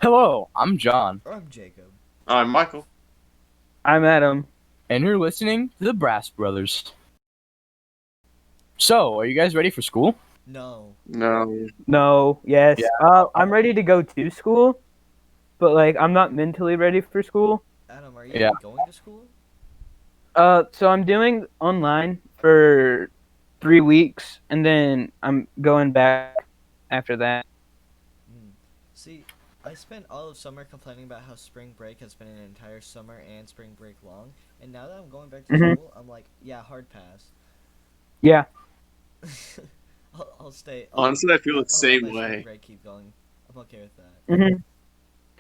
Hello, I'm John, I'm Jacob. I'm Michael. I'm Adam. and you're listening to the Brass Brothers. So, are you guys ready for school? No. No. No, Yeah. yes. I'm ready to go to school, but like I'm not mentally ready for school. Adam, are you Yeah. even going to school? So I'm doing online for 3 weeks, and then I'm going back after that. See, I spent all of summer complaining about how spring break has been an entire summer and spring break long, and now that I'm going back to hmm school, I'm like, yeah, hard pass. Yeah. I'll stay. Honestly, I feel the I'll let same my spring way. break keep going. I'm okay with that. hmm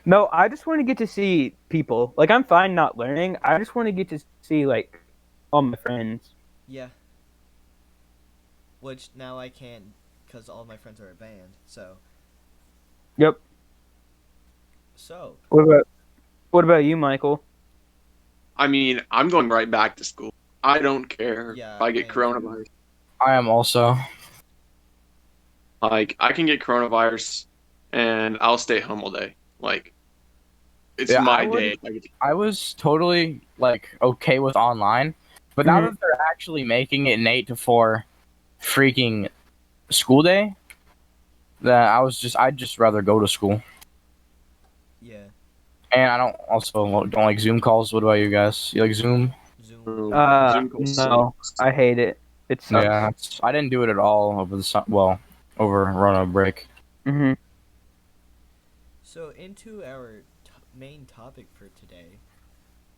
No, I just want to get to see people. Like I'm fine not learning. I just want to get to see like all my friends. Yeah. Which now I can't because all my friends are a band. So. Yep. So. What about you, Michael? I mean, I'm going right back to school. I don't care if Yeah, I I get am too. coronavirus. I am also. Like, I can get coronavirus and I'll stay home all day. Like, it's Yeah, my day. I was totally okay with online, but now hmm that they're actually making it an 8 to 4 freaking school day, then I'd just rather go to school. Yeah. And I don't like Zoom calls. What about you guys? You like Zoom? Zoom. Ooh, Zoom call No, sucks. I hate it. It Yeah, sucks. I didn't do it at all over over Rona break. hmm So into our main topic for today.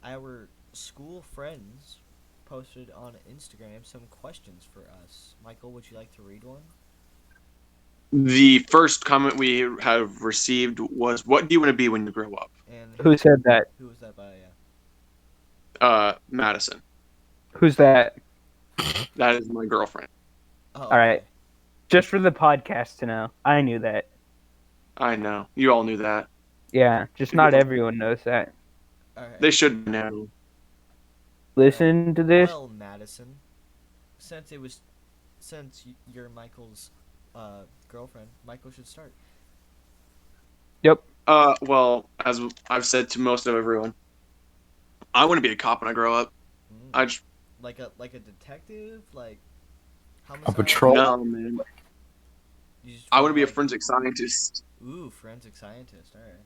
Our school friends posted on Instagram some questions for us. Michael, would you like to read one? The first comment we have received was, "What do you want to be when you grow up?" And Who said that? who was that by? Yeah. Madison. Who's that? That is my girlfriend. Oh, All right. okay. Just for the podcast to know. I knew that. I know. You all knew that. Yeah, just not everyone knows that. All right. They should know. Listen to this. Well, Madison, since it was, since you're Michael's girlfriend, Michael should start. Yep. Well, as I've said to most of everyone, I want to be a cop when I grow up. Mm. I just, Like a detective, like A homicide. patrol. no, man. You just I want to wanna, be a like, forensic scientist. ooh, forensic scientist. All right.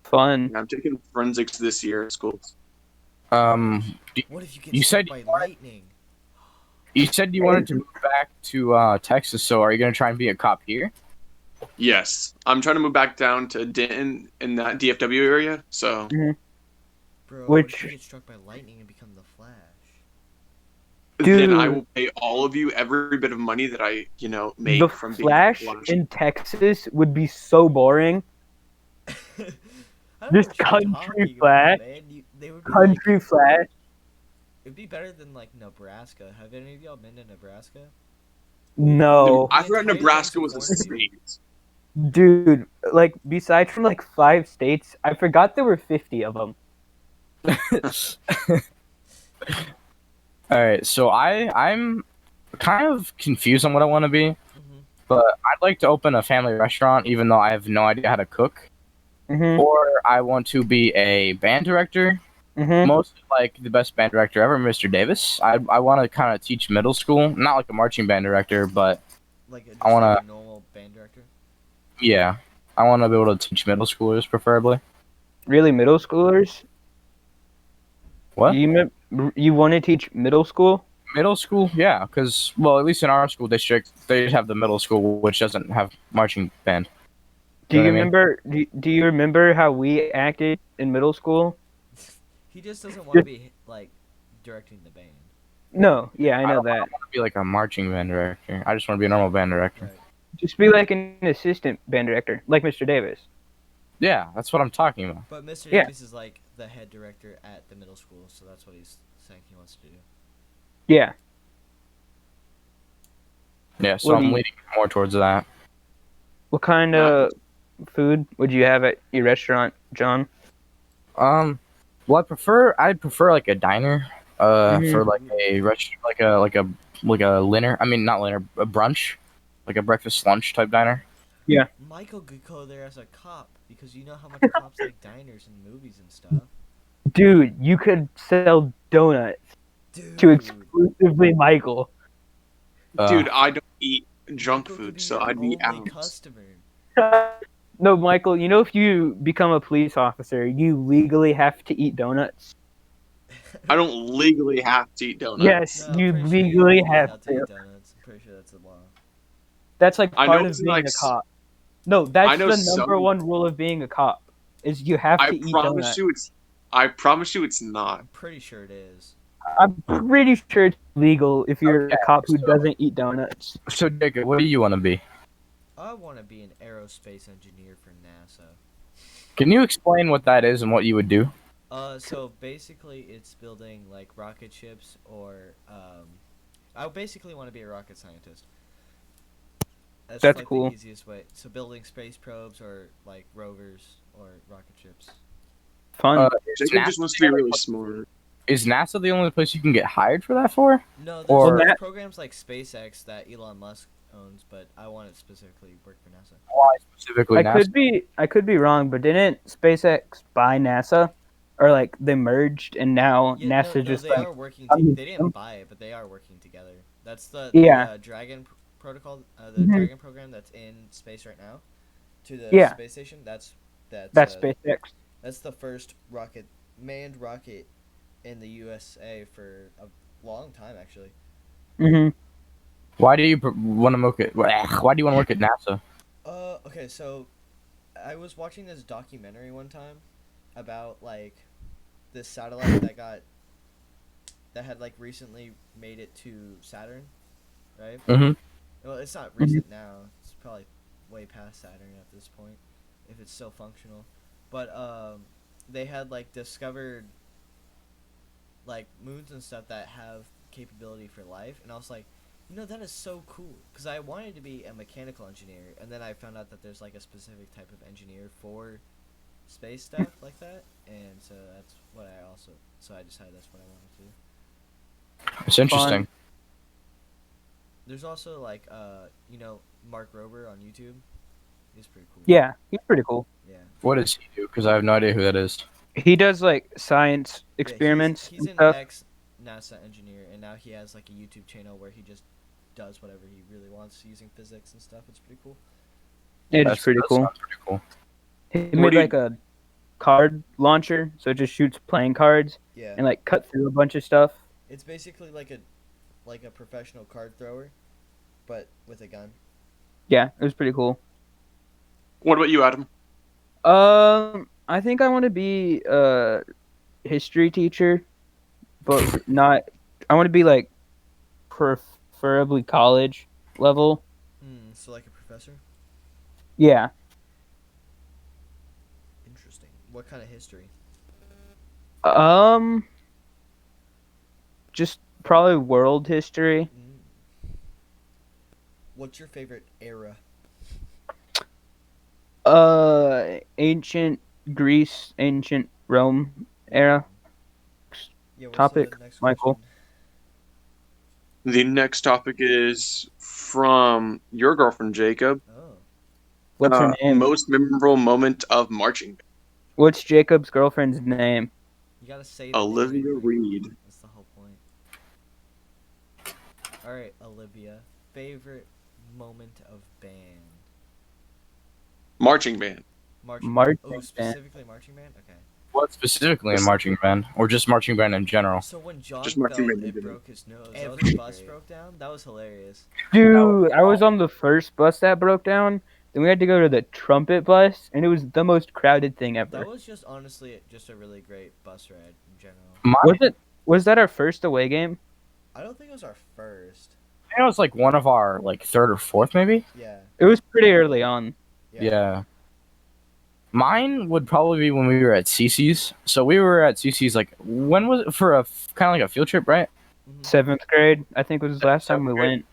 Fun. I'm taking forensics this year at school. What if you get You struck said by lightning? you said you wanted to move back to Texas. So are you gonna try and be a cop here? Yes, I'm trying to move back down to Denton in that DFW area. So Bro, what if you Which, get struck by lightning and become the Flash? then I dude, will pay all of you every bit of money that I, the make from being the Flash Flash. in Texas would be so boring. I don't know Just what you're country talking Flash. about, man. They would be like, Country Flash. it'd be better than like Nebraska. Have any of y'all been to Nebraska? No. I The forgot entire thing's Nebraska a was a cornfield. state. Dude, like, besides from like 5 states, I forgot there were 50 of them. All right, so I'm kind of confused on what I want to be, Hmm. but I'd like to open a family restaurant, even though I have no idea how to cook. hmm Or I want to be a band director. hmm Mostly like the best band director ever, Mr. Davis. I want to kind of teach middle school, not like a marching band director, but Like I just want like to, a normal band director. yeah, I want to be able to teach middle schoolers, preferably. Really, middle schoolers? What? You want to teach middle school? Middle school? Yeah, because, well, at least in our school district, they have the middle school, which doesn't have marching band. Do You know what you I mean? remember? Do you remember how we acted in middle school? He just doesn't want to Just, be like directing the band. no, yeah, I I know don't that. want to be like a marching band director. I just want to be a normal band director. Right. Just be like an assistant band director, like Mr. Davis. Yeah, that's what I'm talking about. But Mr. Yeah. Davis is like the head director at the middle school, so that's what he's saying he wants to do. Yeah. Yeah, so What do I'm you, leaning more towards that. what kind of food would you have at your restaurant, John? Um, well, I'd prefer like a diner, hmm for like a restaurant, like a dinner. I mean, not dinner, a brunch, like a breakfast lunch type diner. Yeah. Michael could go there as a cop. because you know how much cops like diners and movies and stuff. Dude, you could sell donuts to Dude, exclusively Michael. Dude, I don't eat junk Michael could food, be so your I'd be only out. customer. No, Michael, you know if you become a police officer, you legally have to eat donuts. I don't legally have to eat Yes, donuts. No, I'm you pretty sure you legally legally have have to to. eat donuts. I'm pretty sure that's the law. That's like I know part of it's being like a cop. No, I that's know the number some. one rule of being a cop is you have I to eat promise donuts. you, it's. I promise you, it's not. I'm pretty sure it is. I'm pretty sure it's legal if you're Okay, a cop who so- doesn't eat donuts. So Jacob, what do you want to be? I want to be an aerospace engineer for NASA. Can you explain what that is and what you would do? So basically, it's building like rocket ships, or I basically want to be a rocket scientist. That's like cool. the easiest way. So building space probes, or like rovers, or rocket ships. Fun. Is Jacob just NASA wants to the be only really place- smart. Is NASA the only place you can get hired for that for? No, there's, Or- there's Well, programs like SpaceX that Elon Musk owns, but I want to specifically work for NASA. Why specifically I NASA? could be wrong, but didn't SpaceX buy NASA, or like they merged and now Yeah, NASA no, just they like are working. I'm They using didn't them. buy it, but they are working together. That's the Yeah. Dragon protocol, the Mhm. Dragon program that's in space right now, to the Yeah. space station. That's That's SpaceX. that's the first manned rocket in the USA for a long time, actually. Hmm. Why do you want to work at? Why do you want to work at NASA? Okay, so I was watching this documentary one time about like this satellite that had like recently made it to Saturn, right? Mm-hmm. Well, it's not recent now. It's probably way past Saturn at this point, if it's still functional. But they had like discovered like moons and stuff that have capability for life, and I was like, that is so cool, because I wanted to be a mechanical engineer, and then I found out that there's like a specific type of engineer for space stuff like that, and so that's what I decided that's what I wanted to do. It's interesting. There's also like Mark Rober on YouTube. He's pretty cool. Yeah, he's pretty cool. Yeah. What does he do? Because I have no idea who that is. He does like science Yeah, experiments he's and an stuff. ex NASA engineer, and now he has like a YouTube channel where he just does whatever he really wants using physics and stuff. It's pretty cool. It is pretty That cool. sounds pretty cool. He What made do you- like a card launcher, so it just shoots playing cards Yeah. and like cut through a bunch of stuff. It's basically like a professional card thrower, but with a gun. Yeah, it was pretty cool. What about you, Adam? I think I want to be a history teacher, but not. I want to be like preferably college level. So like a professor. Yeah. Interesting. What kind of history? Um. Just probably world history. What's your favorite era? Ancient Greece, ancient Rome era. Yeah. What's Topic, the next Michael. question? The next topic is from your girlfriend, Jacob. Oh. What's her name? Most memorable moment of marching band. What's Jacob's girlfriend's name? You gotta say the Olivia name, Michael. Reed. That's the whole point. Alright, Olivia. Favorite moment of band. Marching band. Marching Marching Oh, band. specifically marching band? Okay. What specifically in marching band, or just marching band in general? So when John Just fell marching band in and general. broke his nose, every bus broke down? That was hilarious. Dude, I was on the first bus that broke down. Then we had to go to the trumpet bus, and it was the most crowded thing ever. That was just honestly just a really great bus ride in general. Was that our first away game? I don't think it was our first. I think it was like one of our like third or fourth, maybe. Yeah. It was pretty early on. Yeah. Mine would probably be when we were at CC's. So we were at CC's like when was it for a kind of like a field trip, right? Mhm. 7th grade, I think was the last time we 7th grade. went.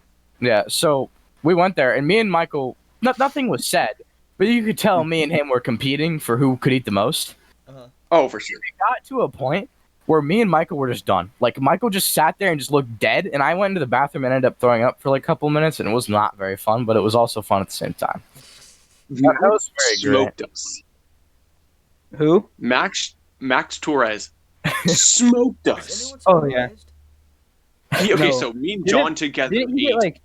Yeah. So we went there, and me and Michael, nothing was said, but you could tell me and him were competing for who could eat the most. Uh-huh. Oh, for sure. It got to a point where me and Michael were just done. Like Michael just sat there and just looked dead, and I went into the bathroom and ended up throwing up for like a couple minutes, and it was not very fun, but it was also fun at the same time. That was very great. Smoked us. Who? Max Torres smoked Is us. anyone Oh yeah. surprised? Okay, No. so me and Didn't John together didn't he get ate.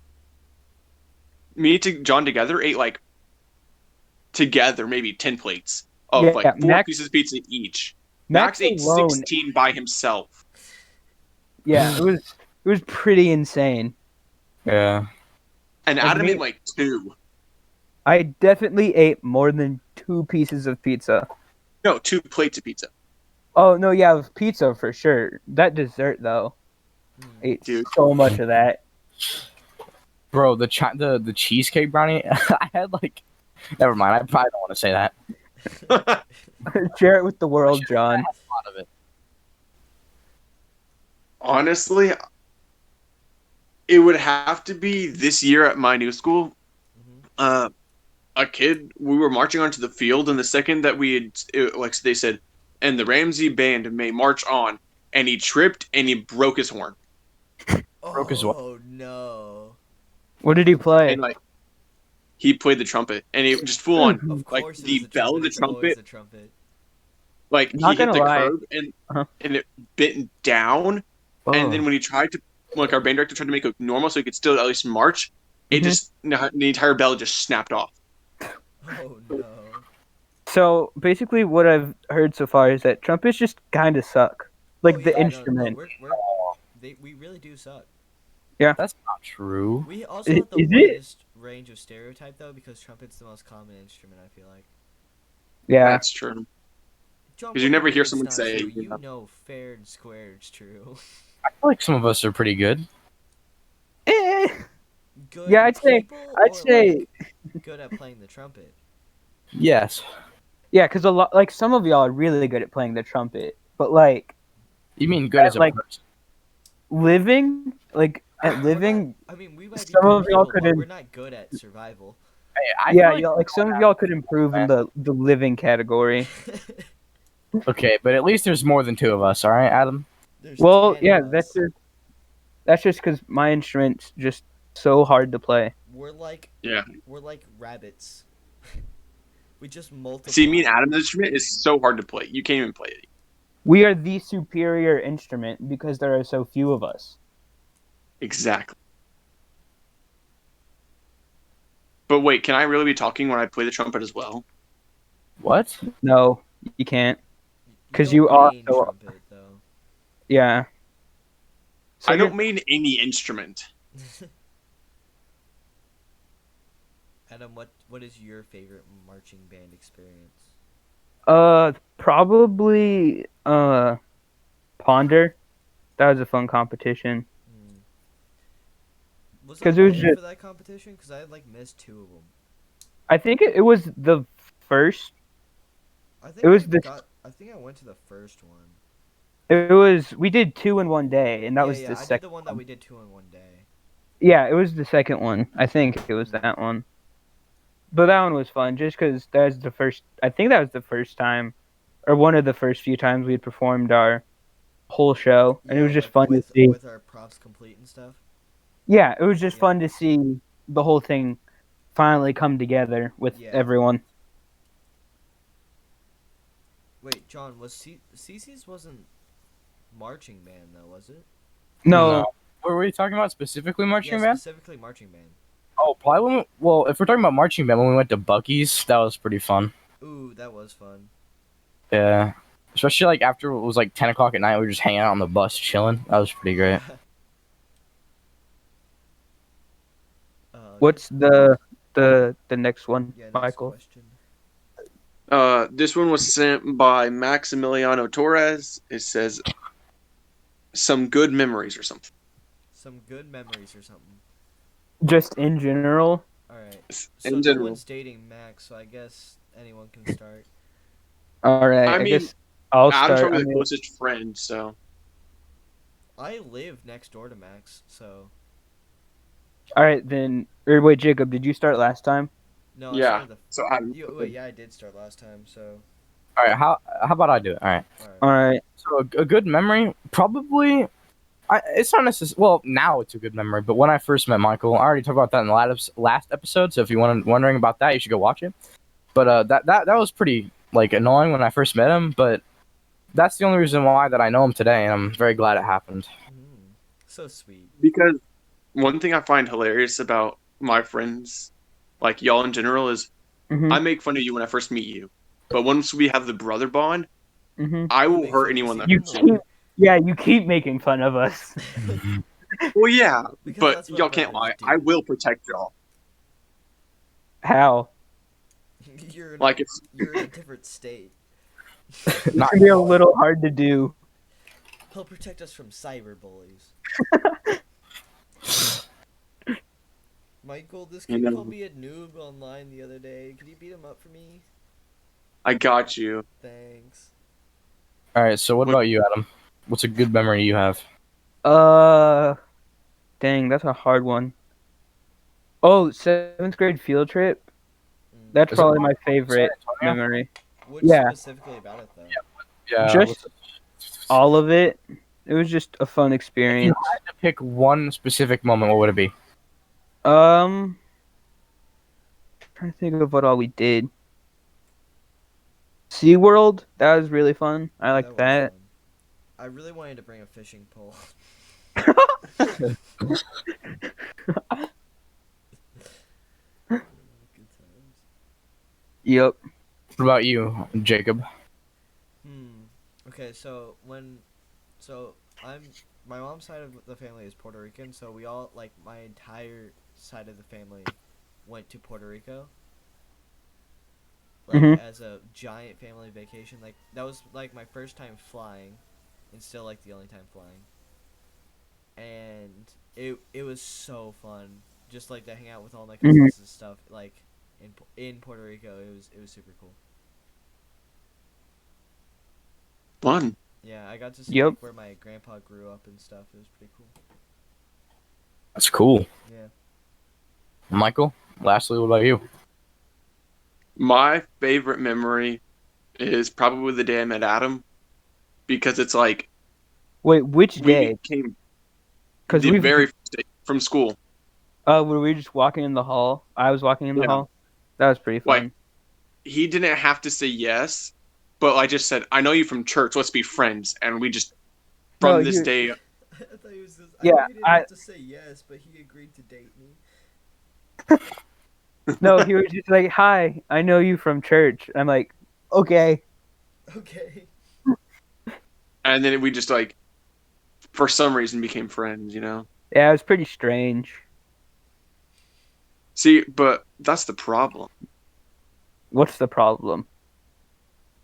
like? John together ate like together maybe 10 plates of Yeah, like four Max. pieces of pizza each. Max Max ate alone. 16 by himself. Yeah, it was pretty insane. Yeah. And Like Adam ate me, like two. I definitely ate more than 2 pieces of pizza. No, 2 plates of pizza. Oh no, yeah, with pizza for sure. That dessert though, Hmm. ate Dude. so much of that. Bro, the cheesecake brownie, I had like. Never mind. I probably don't want to say that. Share it with the world, John. A lot of it. Honestly, it would have to be this year at my new school. Mhm. A kid, we were marching onto the field, and the second that like they said, and the Ramsey band may march on, and he tripped and he broke his horn. Broke his what? Oh no! What did he play? And like he played the trumpet, and he just full on Of like course it was the a bell trumpet. of the It's always trumpet, a trumpet. like he Not hit gonna the lie. curb and Uh-huh. and it bent down. And then Oh. when he tried to, like our band director tried to make it normal so he could still at least march, it Mhm. just the entire bell just snapped off. Oh no! So basically, what I've heard so far is that trumpets just kind of suck, like Oh, the yeah, no, instrument. we really do suck. That's not true. We also have the Is it? widest range of stereotype though, because trumpet's the most common instrument. I feel like. Yeah. That's true. John, 'Cause what you do never mean hear it's someone not say, true? you You know. know, fair and square, it's true. I feel like some of us are pretty good. Eh. Good Yeah, I'd say. people, I'd or say. like good at playing the trumpet. Yes. Yeah, because a lot, like some of y'all are really good at playing the trumpet, but like You mean good as a like person? living, like at We're not. living, I mean, we might be some good of y'all people, but we're couldn't. not good at survival. Hey, I Yeah, feel like y'all like some of y'all could improve in the living category. okay, but at least there's more than two of us. All right, Adam. There's Well, 10 yeah, of us. that's just because my instrument's just so hard to play. We're like Yeah. we're like rabbits. We just multiply. See, me and Adam's instrument is so hard to play. You can't even play it. We are the superior instrument because there are so few of us. Exactly. But wait, can I really be talking when I play the trumpet as well? What? No, you can't. 'Cause don't you are main so- trumpet though. Yeah. So I don't you're- mean any instrument. Adam, what is your favorite marching band experience? Probably Ponder. That was a fun competition. Hmm. Was 'Cause I it was there just- for that competition? Because I like missed 2 of them. I think it was the first. I think It was I think I went to the first one. It was we did 2 in one day, and that was yeah, the I did second. the one that we did 2 in one day. Yeah, it was the second one. I think it was that one. But that one was fun, just because that was the first. I think that was the first time, or one of the first few times we had performed our whole show, and it was just like fun with to see. with our props complete and stuff. Yeah, it was just Yeah. fun to see the whole thing finally come together with Yeah. everyone. Wait, John, was Cece's wasn't marching band though, was it? No, What were we talking about specifically? Marching Yeah, band? specifically marching band. Oh, probably when well, if we're talking about marching band, when we went to Bucky's, that was pretty fun. Ooh, that was fun. Yeah. Especially like after it was like 10 o'clock at night, we were just hanging out on the bus chilling. That was pretty great. what's the next one, yeah, next Michael? question. This one was sent by Maximiliano Torres. It says some good memories or something. Some good memories or something. Just in general. All right. In So no general. one's dating Max, so I guess anyone can start. All right, I I mean, guess I'll Adam's start. probably I the mean, closest friend, so I live next door to Max, so all right then. Or wait, Jacob, did you start last time? no. I yeah. started So Adam. wait, yeah, I did start last time. So All right, how about I do it? All right. all right. All right. So a good memory, probably. It's not necessarily. Well, now it's a good memory, but when I first met Michael, I already talked about that in the last episode. So if you're wondering about that, you should go watch it. But that was pretty like annoying when I first met him, but that's the only reason why that I know him today, and I'm very glad it happened. Mm, so sweet. Because one thing I find hilarious about my friends, like y'all in general, is Mhm. I make fun of you when I first meet you, but once we have the brother bond, Mhm. I You will make hurt fun of us anyone that You even hurts you. keep, more. yeah, you keep making fun of us. Well, yeah, Because but that's what y'all can't brothers lie. I do. will protect y'all. How? You're in a Like if you're in a different state. This Not can be a little hard to do. He'll protect us from cyberbullies. Michael, this you kid called know, me a noob online the other day. Could you beat him up for me? I got you. Thanks. all right. So what What about you, Adam? What's a good memory you have? Uh, dang, that's a hard one. Oh, seventh grade field trip. Mm. That's Is it probably the one my in San favorite Antonio? memory. Which Yeah, specifically about it though? Yeah. just all of it. It was just a fun If you experience. had to pick one specific moment, what would it be? Um, trying to think of what all we did. SeaWorld, that was really fun. I That liked was that. fun. I really wanted to bring a fishing pole. Good times. Yep. What about you, Jacob? Hmm. Okay, so I'm my mom's side of the family is Puerto Rican, so we all like my entire side of the family went to Puerto Rico like Mhm. as a giant family vacation. Like that was like my first time flying and still like the only time flying. And it was so fun just like to hang out with all my Mhm. cousins and stuff like in Puerto Rico. It was super cool. Fun. Yeah, I got to see Yep. like where my grandpa grew up and stuff. It was pretty cool. That's cool. Yeah. Michael, lastly, what about you? My favorite memory is probably the day I met Adam because it's like Wait, which we day? became Because the we've. very first day from school. Were we just walking in the hall? I was walking in the Yeah. hall. That was pretty Like fun. he didn't have to say yes, but I just said, I know you from church, let's be friends. And we just No, from this you. day I thought he was just, I know Yeah, he didn't I. have to say yes, but he agreed to date me. No, he was just like, "Hi, I know you from church." I'm like, "Okay." Okay. and then we just like for some reason became friends, you know? Yeah, it was pretty strange. See, but that's the problem. What's the problem?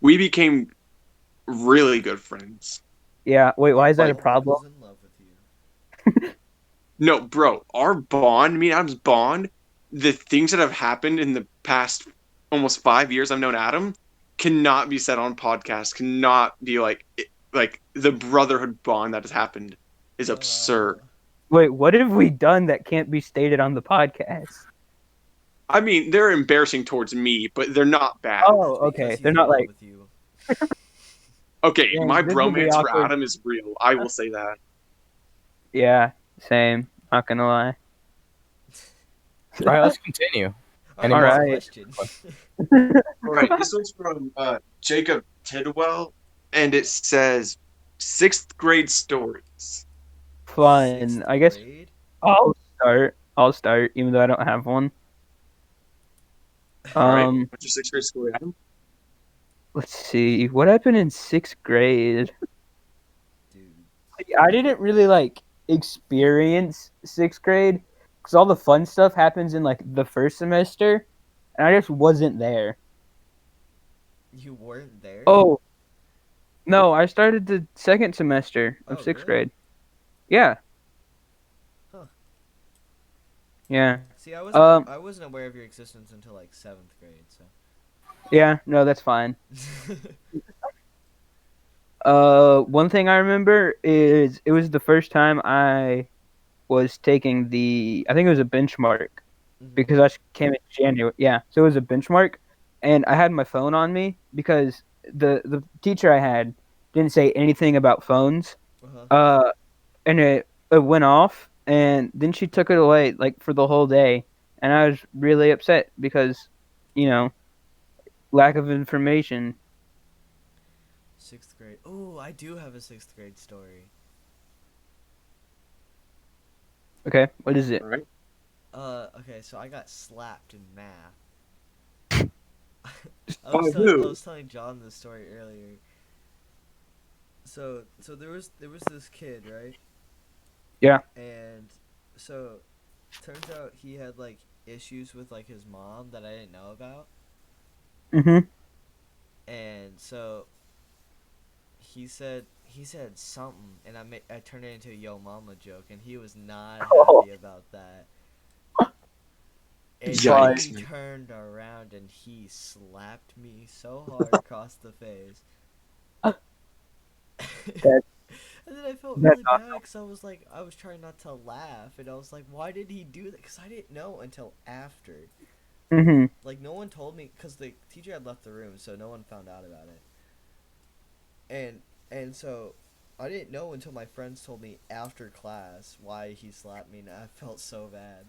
We became really good friends. Yeah. Wait, why Your is that a Like, mother problem? was in love with you. no, bro, our bond, me and Adam's bond, the things that have happened in the past almost 5 years I've known Adam cannot be said on podcast, cannot be like the brotherhood bond that has happened is absurd. Wait, what have we done that can't be stated on the podcast? I mean, they're embarrassing towards me, but they're not bad. Oh, It's because okay. he's They're in not love like, with you. Okay, dang, my this would be bromance for awkward. Adam is real. I will say that. Yeah, same. Not gonna lie. All right, let's continue. All Any right, All more? next right. question. All right, this one's from Jacob Tidwell, and it says sixth grade stories. Fun. Sixth I guess grade. I'll start. I'll start, even though I don't have one. All right, Um, what's your sixth grade story, Adam? let's see. What happened in sixth grade? Dude. I didn't really like experience sixth grade because all the fun stuff happens in like the first semester, and I just wasn't there. You weren't there? Oh no, I started the second semester of Oh, sixth really? grade. Yeah, Huh. yeah. See, I Um, wasn't aware of your existence until like 7th grade, so. yeah. No, that's fine. One thing I remember is it was the first time I was taking the. I think it was a benchmark Mhm. because I came in January. Yeah, so it was a benchmark, and I had my phone on me because the teacher I had didn't say anything about phones. Uh-huh. And it went off, and then she took it away like for the whole day, and I was really upset because, you know, lack of information. Sixth grade. Oh, I do have a sixth grade story. Okay, what is it? All right. Okay, so I got slapped in math. By I who? was telling John this story earlier. So there was this kid, right? Yeah. And so turns out he had like issues with like his mom that I didn't know about. Mm-hmm. And so he said something, and I turned it into a yo mama joke, and he was not happy about that. And then Yikes, he man. turned around and he slapped me so hard across the face. That- And then I felt That's really bad because I was trying not to laugh, and I was like, why did he do that? Because I didn't know until after. Mm-hmm. Like, no one told me, because the teacher had left the room, so no one found out about it. And so I didn't know until my friends told me after class why he slapped me, and I felt so bad.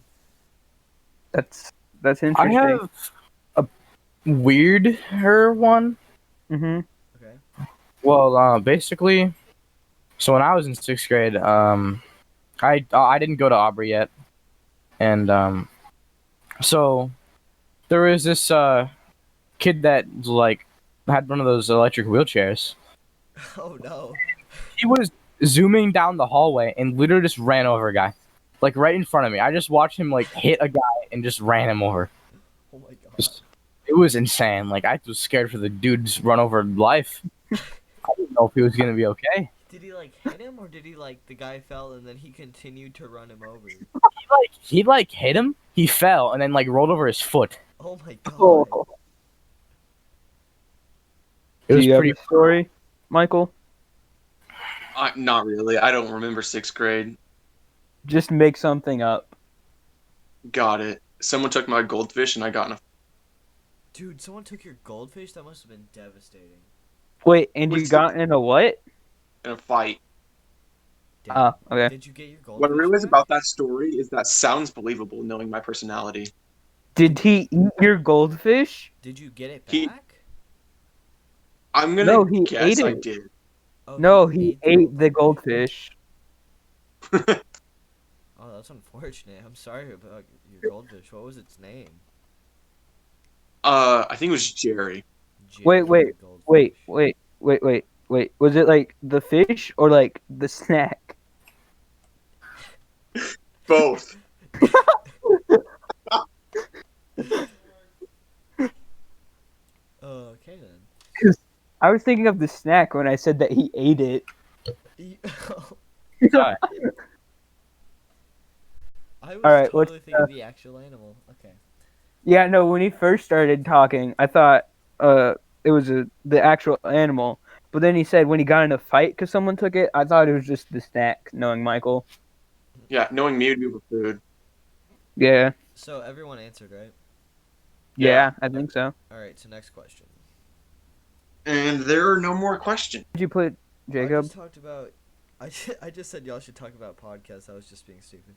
That's I interesting. have a weirder one. Mm-hmm. Okay. Well, basically, so when I was in sixth grade, I didn't go to Aubrey yet, and so there was this kid that like had one of those electric wheelchairs. Oh no. He was zooming down the hallway and literally just ran over a guy, like right in front of me. I just watched him like hit a guy and just ran him over. Oh my god. Just- It was insane. Like I was scared for the dude's run over life. I didn't know if he was gonna be okay. Did he like hit him, or did he like the guy fell and then he continued to run him over? He hit him. He fell and then like rolled over his foot. Oh my god. Oh. It Do was you have pretty. a story, Michael? Not really. I don't remember sixth grade. Just make something up. Got it. Someone took my goldfish and I got in a. Dude, someone took your goldfish? That must have been devastating. Wait, and you Was got in a what? in a fight. Damn. Okay. Did you get your What I goldfish realize back? about that story is that sounds believable, knowing my personality. Did he eat your goldfish? Did you get it He, back? I'm gonna No, he ate guess I it. did. Oh, No, he the ate the goldfish. Oh, that's unfortunate. I'm sorry about your goldfish. What was its name? I think it was Jerry. Wait, Jerry wait, the goldfish. wait. Was it like the fish or like the snack? Both. Okay then. I was thinking of the snack when I said that he ate it. Sorry. I was Alright, totally thinking of the actual animal. Okay. Yeah, no, when he first started talking, I thought it was the actual animal. But then he said when he got in a fight because someone took it, I thought it was just the snack, knowing Michael. Yeah, knowing me would be for food. Yeah, So everyone answered, right? yeah, I think so. All right. So next question. And there are no more questions. Did you put I Jacob? just talked about. I just said y'all should talk about podcasts. I was just being stupid.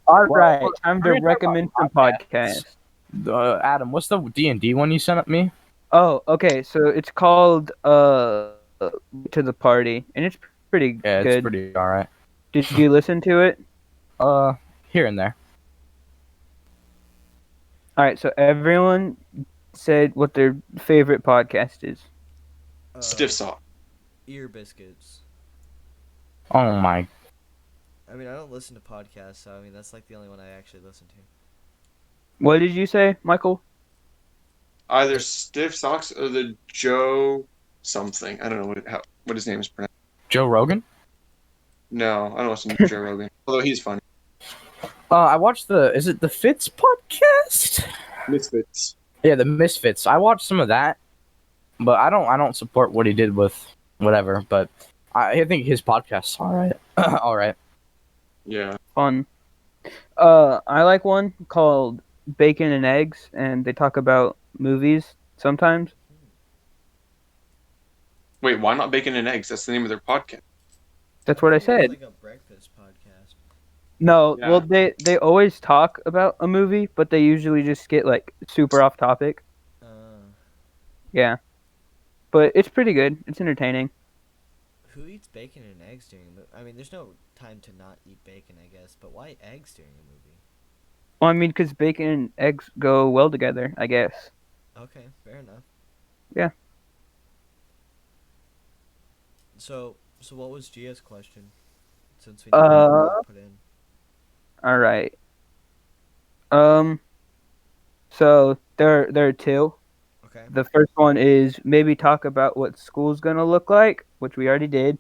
All Well, right, time to we're gonna talk recommend some about podcasts. Adam, what's the D&D one you sent me? Oh, okay, so it's called to the party, and it's pretty Yeah, it's good. pretty all right. Did you listen to it? Here and there. All right, so everyone said what their favorite podcast is. Stiff sock. Ear biscuits. Oh my. I mean, I don't listen to podcasts, so I mean that's like the only one I actually listen to. What did you say, Michael? Either stiff socks or the Joe something. I don't know what his name is pronounced. Joe Rogan? No, I don't listen to Joe Rogan. Although he's funny. I watched is it the Fits podcast? Misfits. Yeah, the Misfits. I watched some of that, but I don't support what he did with whatever, but I think his podcast's all right. All right. Yeah. Fun. I like one called Bacon and Eggs, and they talk about movies sometimes. Wait, why not bacon and eggs? That's the name of their podcast. That's what I thought it was said. like a breakfast podcast. No, Yeah. well they always talk about a movie, but they usually just get like super off topic. Uh, Yeah. but it's pretty good. It's entertaining. Who eats bacon and eggs during a movie? I mean, there's no time to not eat bacon, I guess. But why eggs during a movie? Well, I mean, because bacon and eggs go well together, I guess. Okay, fair enough. Yeah. So what was Gia's question? Since we never got put in. All right. Um. So there are two. Okay. The first one is maybe talk about what school's gonna look like, which we already did,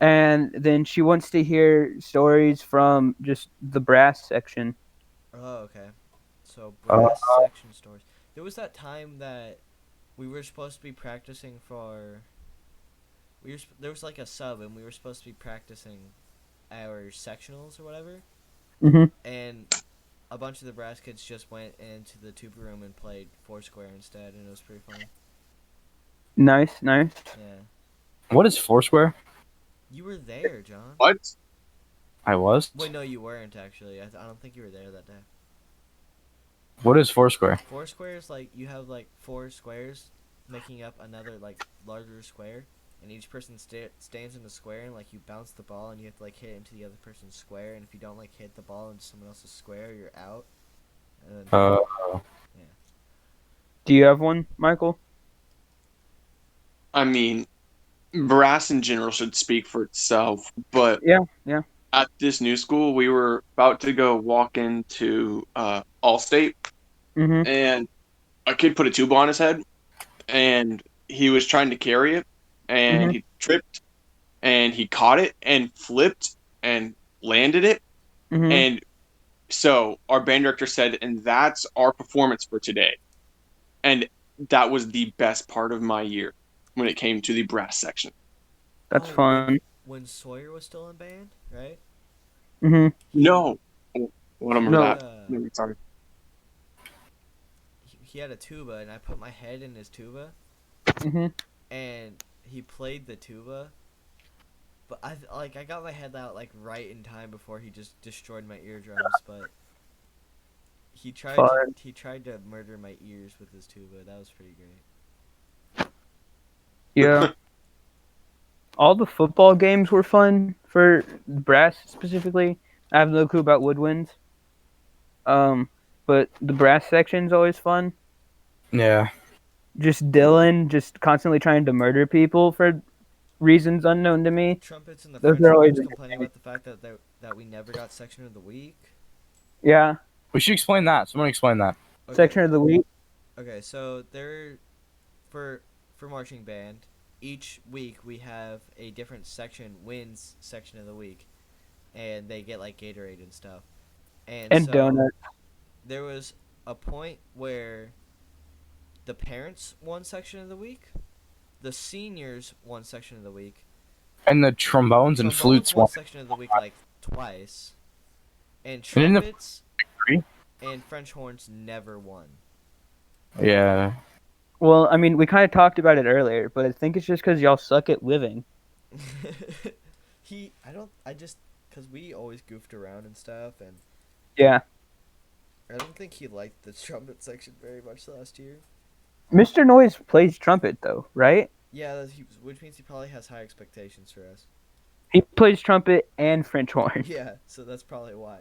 and then she wants to hear stories from just the brass section. Oh, okay. So Uh, brass section stories. There was that time that we were supposed to be practicing for. There was like a sub, and we were supposed to be practicing our sectionals or whatever. Mhm. And a bunch of the brass kids just went into the tuba room and played Foursquare instead, and it was pretty fun. Nice, nice. Yeah. what is Foursquare? You were there, John. What? I was. Wait, no, you weren't actually. I don't think you were there that day. What is Foursquare? Foursquare is like you have like four squares making up another like larger square, and each person stands in the square, and like you bounce the ball, and you have to like hit it into the other person's square, and if you don't like hit the ball into someone else's square, you're out. And then, Uh, yeah. Do you have one, Michael? I mean, brass in general should speak for itself, but Yeah, yeah. at this new school, we were about to go walk into Allstate, Mhm. and a kid put a tuba on his head, and he was trying to carry it, and Mhm. he tripped, and he caught it and flipped and landed it, Mhm. and so our band director said, and that's our performance for today, and that was the best part of my year when it came to the brass section. That's Oh, when fun. when Sawyer was still in band, right? Mhm. He No, oh, I don't remember No. that. No, sorry. he had a tuba, and I put my head in his tuba, Mhm. and he played the tuba. But I got my head out like right in time before he just destroyed my eardrums. But Fun. he tried to murder my ears with his tuba. That was pretty great. Yeah. All the football games were fun for brass specifically. I have no clue about woodwinds. Um, but the brass section's always fun. yeah. Just Dylan just constantly trying to murder people for reasons unknown to me. Trumpets and the Those French are always horns complaining entertaining. about the fact that we never got section of the week. Yeah. We should explain that. Someone explain that. Okay, Section of the week. okay. So there, for for marching band, each week we have a different section wins section of the week, and they get like Gatorade and stuff. And And so donuts. there was a point where the parents won section of the week, the seniors won section of the week, And the trombones and trombones flutes won one. section of the week like twice, and And in the trumpets three? and French horns never won. Yeah. Well, I mean, we kind of talked about it earlier, but I think it's just because y'all suck at living. I just, because we always goofed around and stuff, and Yeah. I don't think he liked the trumpet section very much last year. Mr. Noise plays trumpet, though, right? Yeah, which means he probably has high expectations for us. He plays trumpet and French horn. Yeah, so that's probably why.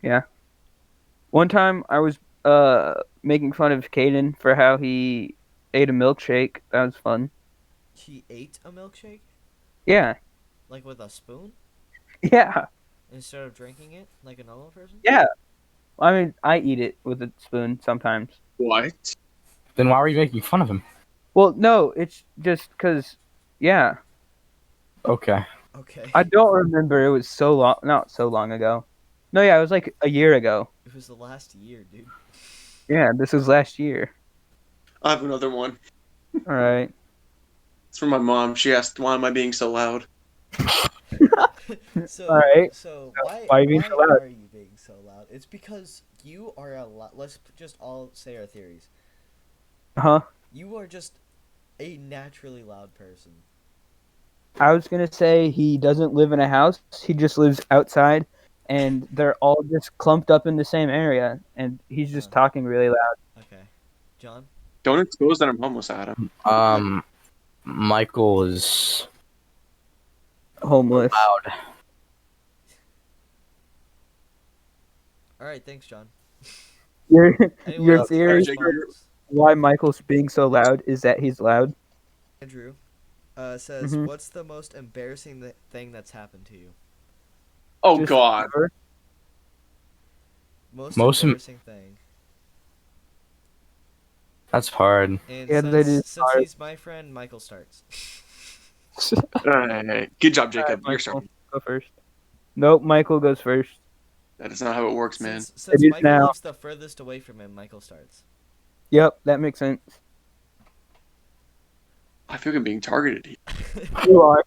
Yeah. One time I was making fun of Caden for how he ate a milkshake. That was fun. He ate a milkshake? Yeah. Like with a spoon? Yeah. Instead of drinking it like a normal person? Yeah. I mean, I eat it with a spoon sometimes. What? Then why were you making fun of him? Well, no, it's just because, yeah. Okay. Okay. I don't remember. It was so long, not so long ago. No, yeah, it was like a year ago. It was the last year, dude. Yeah, this was last year. I have another one. All right. It's from my mom. She asked, "Why am I being so loud?" All right. So Why are you being so loud? are you being so loud? It's because you are a lot. Let's just all say our theories. Huh? You are just a naturally loud person. I was gonna say he doesn't live in a house. He just lives outside, and they're all just clumped up in the same area, and he's just Huh. talking really loud. Okay, John. Don't expose that I'm homeless, Adam. Um, Michael is Homeless. loud. All right, thanks, John. Your Anyone your else got any theory Jake, for thoughts? why Michael's being so loud is that he's loud. Andrew says, Mm-hmm. "What's the most embarrassing thing that's happened to you? Oh Just God. ever. Most Most em- embarrassing thing." that's hard. And Yeah, that is since hard. he's my friend, Michael starts. Good job, Alright, Jacob. You're Michael, starting. go first. Nope, Michael goes first. That is not how it works, man. It Since is Michael now. lives the furthest away from him, Michael starts. Yep, that makes sense. I feel like I'm being targeted here. You are.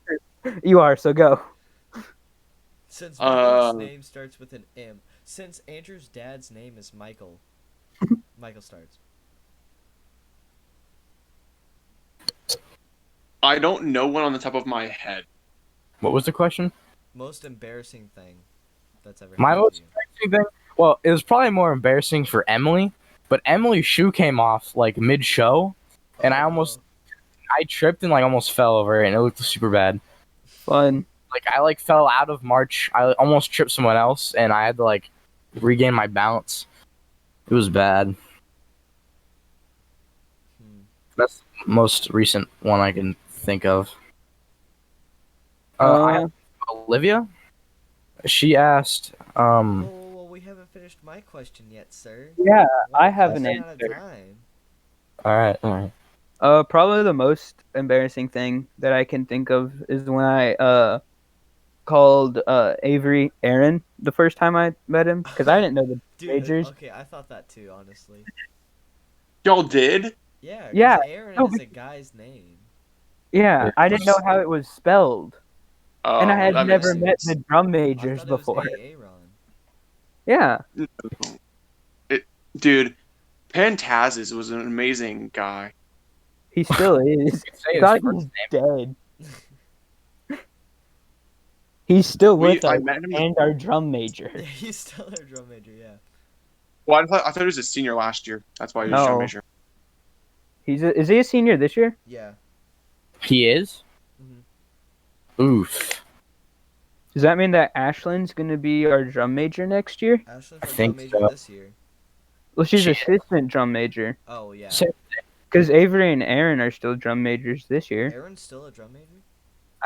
You are, so go. Since Michael's Uh, name starts with an M, since Andrew's dad's name is Michael, Michael starts. I don't know one on the top of my head. What was the question? Most embarrassing thing that's ever My happened to most you. embarrassing thing? Well, it was probably more embarrassing for Emily, but Emily's shoe came off like mid-show, and Oh no. I tripped and like almost fell over it, and it looked super bad. Fun. Like I like fell out of March. I almost tripped someone else, and I had to like regain my balance. It was bad. Hmm. That's the most recent one I can think of. I Uh, have Olivia. She asked, Whoa, we haven't finished my question yet, sir. yeah, I We're have an closing out of answer. time. all right. Probably the most embarrassing thing that I can think of is when I called Avery Aaron the first time I met him because I didn't know the Dude, majors. okay, I thought that too, honestly. Y'all did? Yeah, because Yeah, Aaron no, is a guy's name. yeah, Yeah. I didn't know how it was spelled, and I Oh, had that makes never met sense. the drum I majors thought it was before. Aaron. Yeah, It, dude, Pantazis was an amazing guy. he still is. You can say his God, first he's dead. He's still with I us met him. and our drum major. Yeah, he's still our drum major, yeah. Well, I thought he was a senior last year. That's why he was drum No, major. is he a senior this year? Yeah. He is. Hmm. Oof. Does that mean that Ashlyn's gonna be our drum major next year? Ashland's I our drum think major so. this year. Well, she's She assistant drum major Oh, yeah. Same. because Avery and Aaron are still drum majors this year. Aaron's still a drum major?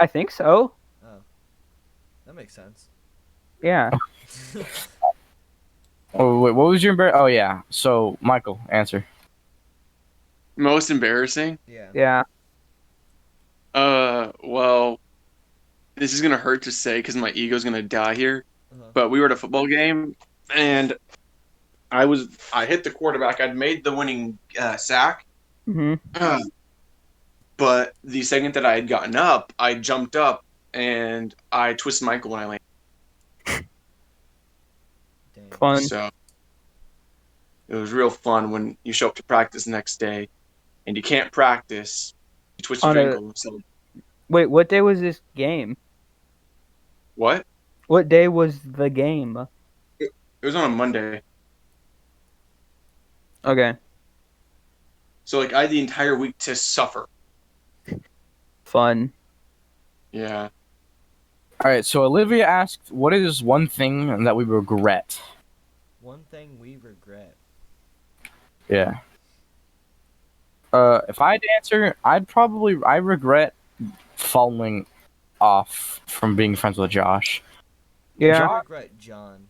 I think so. Oh, that makes sense. Yeah. Oh wait, what was your Oh yeah. So Michael, answer. Most embarrassing? Yeah. Yeah. Well, this is gonna hurt to say because my ego's gonna die here. Uh-huh. But we were at a football game, and I hit the quarterback. I'd made the winning sack, Hmm. but the second that I had gotten up, I jumped up and I twisted my ankle when I landed. Dang. Fun. So it was real fun when you show up to practice the next day and you can't practice. You twisted On your a ankle. So Wait, what day was this game? what? What day was the game? It was on a Monday. Okay. So like I had the entire week to suffer. Fun. Yeah. All right. So Olivia asked, "What is one thing that we regret?" One thing we regret. Yeah. If I had to answer, I regret falling off from being friends with Josh. Yeah. I regret John.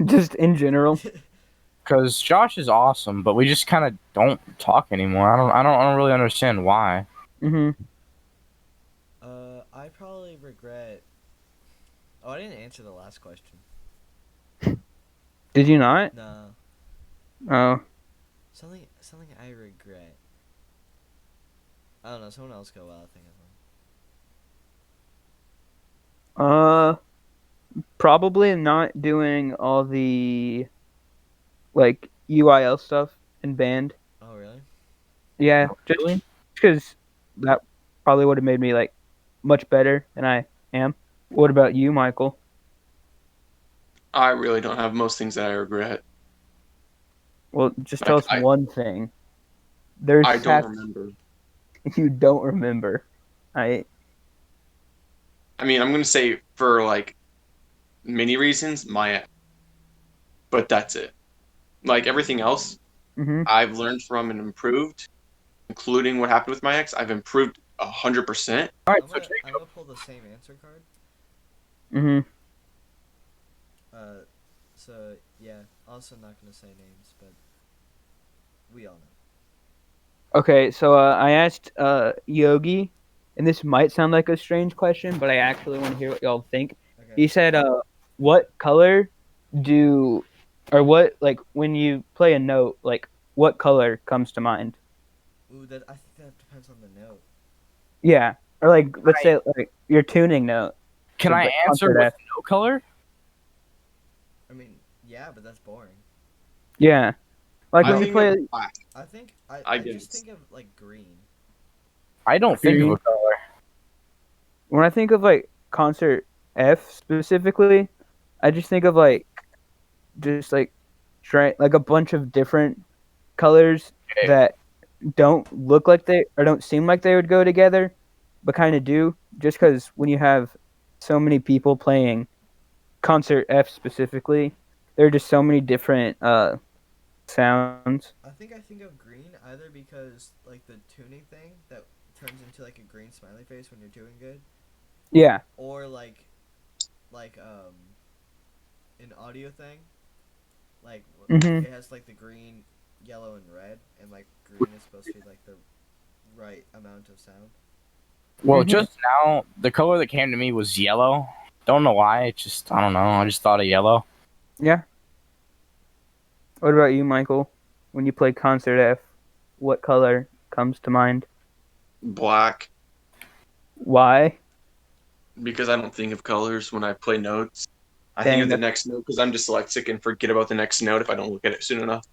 Just in general. Because Josh is awesome, but we just kind of don't talk anymore. I don't really understand why. Hmm. I probably regret. Oh, I didn't answer the last question. Did you not? No. Oh. Something I regret. I don't know. Someone else go while I think of one. Probably not doing all the like UIL stuff in band. Oh, really? Yeah, just Really? because that probably would have made me like much better than I am. What about you, Michael? I really don't have most things that I regret. Well, just tell Like us one thing. There's I don't has remember. you don't remember. I I mean, I'm gonna say for like many reasons, my ex, but that's it. Like everything else, mhm I've learned from and improved, including what happened with my ex. I've improved 100%. All right, I'm so gonna I'm Jacob, gonna pull the same answer card. mhm. Uh, so yeah, also not gonna say names, but we all know. Okay, so I asked Yogi, and this might sound like a strange question, but I actually want to hear what y'all think. Okay. He said, "What color do, or what like when you play a note, like what color comes to mind?" Ooh, that I think that depends on the note. Yeah, or like let's I, say like your tuning note, can so I like answer concert with F. no color? I mean, yeah, but that's boring. Yeah, like I when you think of play black. I think I I I just guess. think of like green. I don't think of a green. color. When I think of like concert F specifically, I just think of like just like a bunch of different colors Okay. that don't look like they or don't seem like they would go together, but kind of do. Just because when you have so many people playing concert F specifically, there are just so many different sounds. I think of green either because like the tuning thing that turns into like a green smiley face when you're doing good, Yeah. or like an audio thing, like Mhm. it has like the green, yellow, and red, and like green is supposed to be like the right amount of sound. Well, Mhm. just now, the color that came to me was yellow. Don't know why. It just, I don't know. I just thought of yellow. Yeah. What about you, Michael? When you play concert F, what color comes to mind? Black, Why? because I don't think of colors when I play notes. I think of Dang, the that's next note because I'm dyslexic and forget about the next note if I don't look at it soon enough.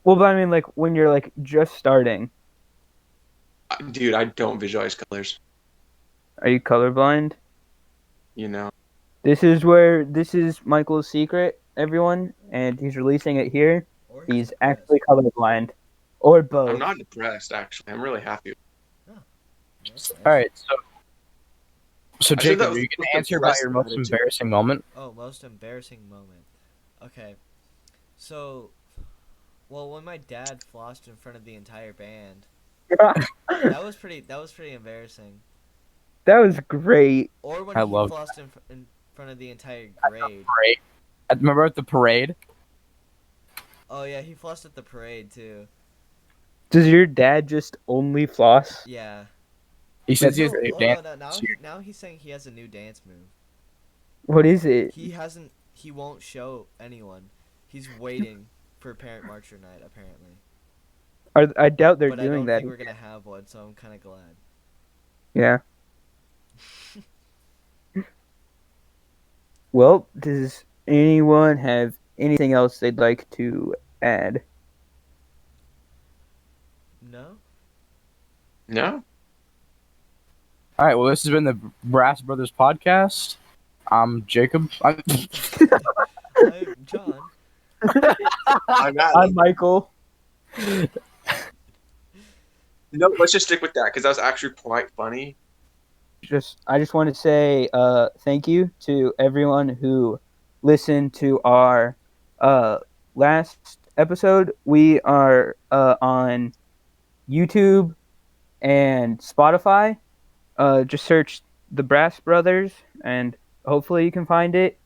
well. But I mean, like when you're like just starting, Dude, I don't visualize colors. are you colorblind? You know, This is Michael's secret, everyone, and he's releasing it here. Or he's He's depressed. actually colorblind, or I'm both. not depressed actually. I'm really happy. Oh, well, that's All nice. right, so I said Jacob, that are with you the gonna most answer about depressed your most attitude. embarrassing moment? Oh, most embarrassing moment. Okay, so well, when my dad flossed in front of the entire band, that was pretty embarrassing. That was great. Or when I he love flossed in front of the entire grade. parade. I remember at the parade. Oh yeah, he flossed at the parade too. Does your dad just only floss? Yeah. He says That's he has a No, new oh dance no, no, this year. now he's saying he has a new dance move. what is it? He won't show anyone. He's waiting for parent marcher night apparently. I doubt they're But I doing don't that. think we're going to have one, so I'm kind of glad. Yeah. Well, does anyone have anything else they'd like to add? No? No? All right, well, this has been the Brass Brothers podcast. I'm Jacob. I'm John. I'm I'm Adam. Michael. No, let's just stick with that because that was actually quite funny. I just want to say thank you to everyone who listened to our uh, last episode. We are on YouTube and Spotify. Just search the Brass Brothers, and hopefully you can find it.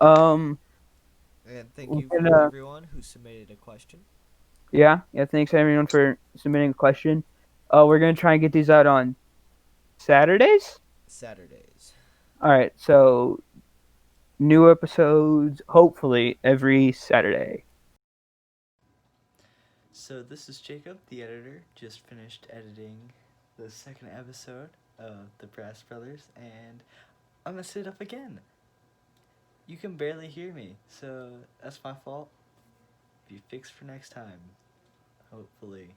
Um, And thank we're you for gonna everyone who submitted a question. yeah. Thanks everyone for submitting a question. We're gonna try and get these out on Saturdays. Saturdays. All right, so new episodes hopefully every Saturday. So this is Jacob, the editor. Just finished editing the second episode of The Brass Brothers, and I'm gonna sit up again. You can barely hear me, so that's my fault. Be fixed for next time. Hopefully.